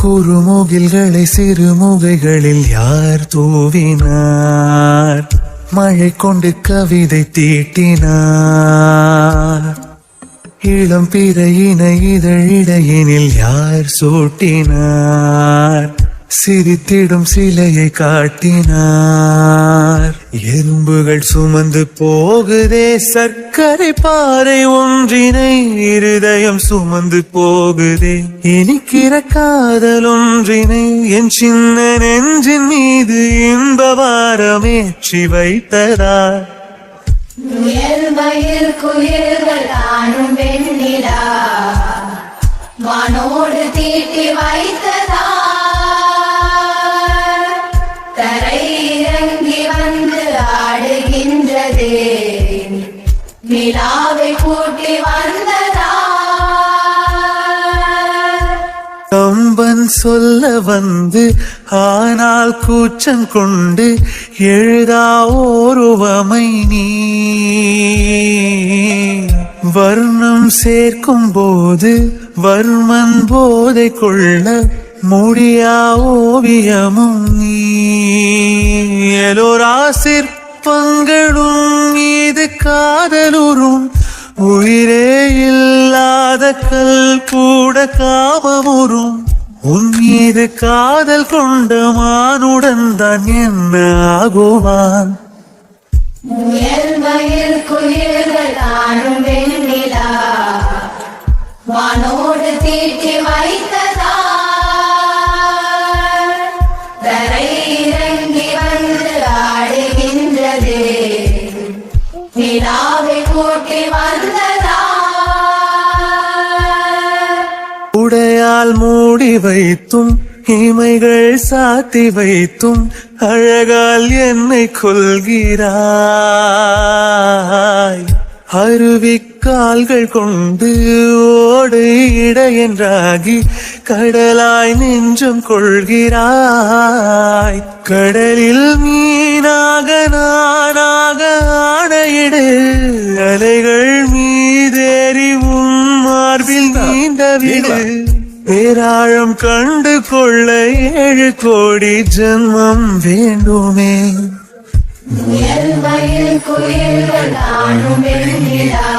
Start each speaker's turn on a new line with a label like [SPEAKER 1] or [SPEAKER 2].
[SPEAKER 1] குறுமுகில்களை சிறுமுகைகளில் யார் தூவினார்? மழை கொண்டு கவிதை தீட்டினார். இளம் பிறையின இதழிடையினில் யார் சூட்டினார்? சிரித்திடும் சிலையை காட்டினார். எறும்புகள் சுமந்து போகுதே சர்க்கரை பாறை ஒன்றினை, இருதயம் சுமந்து போகுதே இனிக்கிற காதல் ஒன்றினை. என் சின்ன நெஞ்சின் மீது இன்ப வாரமேற்றி வைத்ததார்.
[SPEAKER 2] குயில்கள் தானும் வெண்ணிலா வானோடு தீட்டி வைத்ததா. தரை இறங்கி வந்து ஆடுகின்றது, நிலாவை கூட்டி வந்ததா.
[SPEAKER 1] கம்பன் சொல்ல வந்து ஆனால் கூச்சம் கொண்டு எழுதா ஓருவமை நீ. வர்ணம் சேர்க்கும் போது வர்மன் போதை கொள்ள முடியா ஓவியமும் நீ. எலோரா சிற்பங்களும் மீது காதலுறும், உயிரே இல்லாத கல் கூட காமமுறும். உன் மீது காதல் கொண்ட மானுடன் தான் என்ன ஆகுவான்?
[SPEAKER 2] முயல் குயில்கள் தானும் வெண்ணிலா வானோடு தீட்டி வைத்ததா. தரை இறங்கி வந்து ஆடுகின்றது, நிலாவை கூட்டி வந்ததா.
[SPEAKER 1] உடையால் மூடி வைத்தும் இமைகள் சாத்தி வைத்தும் அழகால் என்னை கொள்கிறாய். அருவிக்கால்கள் கொண்டு ஓடு இடையென்றாகி கடலாய் நெஞ்சம் கொள்கிறாய். கடலில் மீனாக நானாக ஆணையிடு, அலைகள் மீதேறி உன் மார்பில் நீண்டவிடு. பேராழம் கண்டு கொள்ள 7 கோடி ஜென்மம் வேண்டுமே.
[SPEAKER 2] முயல் குயில்கள் தானும் வெண்ணிலா